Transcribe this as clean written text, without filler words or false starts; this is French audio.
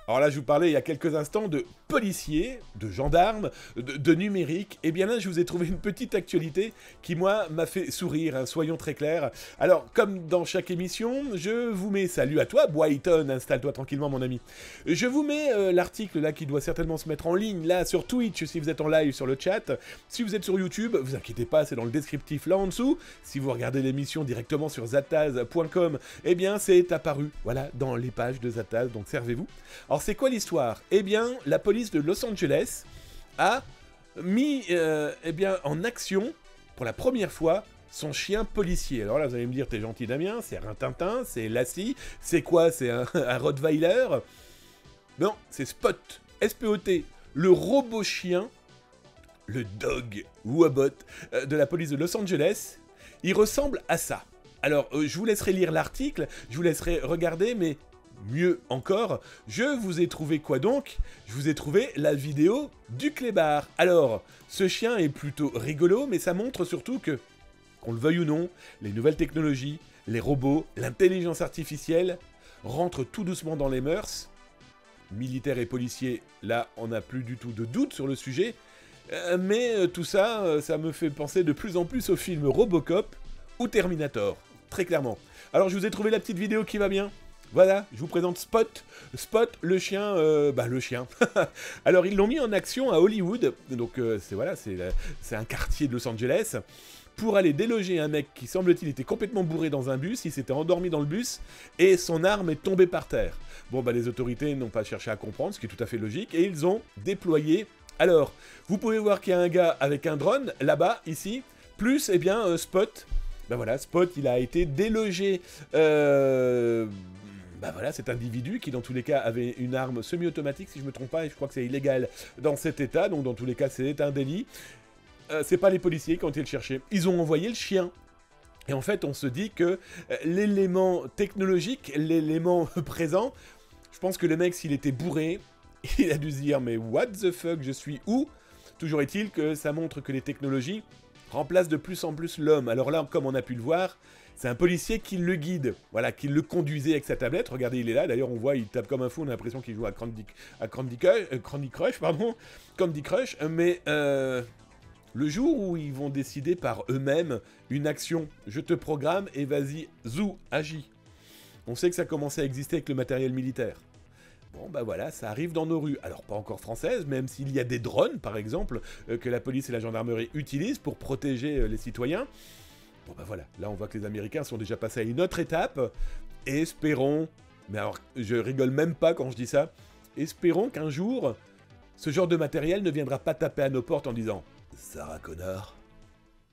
Alors là, je vous parlais il y a quelques instants de policiers, de gendarmes, de numérique. Et bien là, je vous ai trouvé une petite actualité qui, moi, m'a fait sourire, hein, soyons très clairs. Alors, comme dans chaque émission, je vous mets, salut à toi, Boyton, installe-toi tranquillement, mon ami. Je vous mets l'article là qui doit certainement se mettre en ligne, là, sur Twitch, si vous êtes en live sur le chat. Si vous êtes sur YouTube, vous inquiétez pas, c'est dans le descriptif là en dessous. Si vous regardez l'émission directement sur zataz.com, eh bien, c'est apparu, voilà, dans les pages de Zataz, donc servez-vous. Alors, c'est quoi l'histoire? Eh bien, la police de Los Angeles a mis eh bien, en action, pour la première fois, son chien policier. Alors là, vous allez me dire, t'es gentil Damien, c'est Rintintin, c'est Lassie, c'est quoi? C'est un Rottweiler? Non, c'est Spot, S-P-O-T, le robot chien, le dog Wabot de la police de Los Angeles. Il ressemble à ça. Alors, je vous laisserai lire l'article, je vous laisserai regarder, mais mieux encore, je vous ai trouvé quoi donc? Je vous ai trouvé la vidéo du clébard. Alors, ce chien est plutôt rigolo, mais ça montre surtout que, qu'on le veuille ou non, les nouvelles technologies, les robots, l'intelligence artificielle rentrent tout doucement dans les mœurs. Militaires et policiers, là, on n'a plus du tout de doute sur le sujet. Mais tout ça, ça me fait penser de plus en plus au film Robocop ou Terminator, très clairement. Alors, je vous ai trouvé la petite vidéo qui va bien. Voilà, je vous présente Spot. Spot, le chien, le chien. Alors, ils l'ont mis en action à Hollywood, donc c'est un quartier de Los Angeles, pour aller déloger un mec qui, semble-t-il, était complètement bourré dans un bus, il s'était endormi dans le bus, et son arme est tombée par terre. Bon, les autorités n'ont pas cherché à comprendre, ce qui est tout à fait logique, et ils ont déployé... Alors, vous pouvez voir qu'il y a un gars avec un drone, là-bas, ici, plus, eh bien, Spot. Ben voilà, Spot, il a été délogé... voilà, cet individu qui dans tous les cas avait une arme semi-automatique, si je me trompe pas, et je crois que c'est illégal dans cet état, donc dans tous les cas c'est un délit. C'est pas les policiers qui ont été le chercher, ils ont envoyé le chien. Et en fait on se dit que l'élément technologique, l'élément présent, je pense que le mec s'il était bourré, il a dû se dire mais what the fuck, je suis où? Toujours est-il que ça montre que les technologies remplacent de plus en plus l'homme. Alors là, comme on a pu le voir, c'est un policier qui le guide, voilà, qui le conduisait avec sa tablette. Regardez, il est là. D'ailleurs, on voit, il tape comme un fou. On a l'impression qu'il joue à Candy Crush. Mais le jour où ils vont décider par eux-mêmes une action, je te programme et vas-y, zou, agis. On sait que ça commençait à exister avec le matériel militaire. Bon, voilà, ça arrive dans nos rues. Alors, pas encore françaises, même s'il y a des drones, par exemple, que la police et la gendarmerie utilisent pour protéger les citoyens. Bon, voilà, là, on voit que les Américains sont déjà passés à une autre étape. Et espérons, mais alors, je rigole même pas quand je dis ça, espérons qu'un jour, ce genre de matériel ne viendra pas taper à nos portes en disant « Sarah Connor ».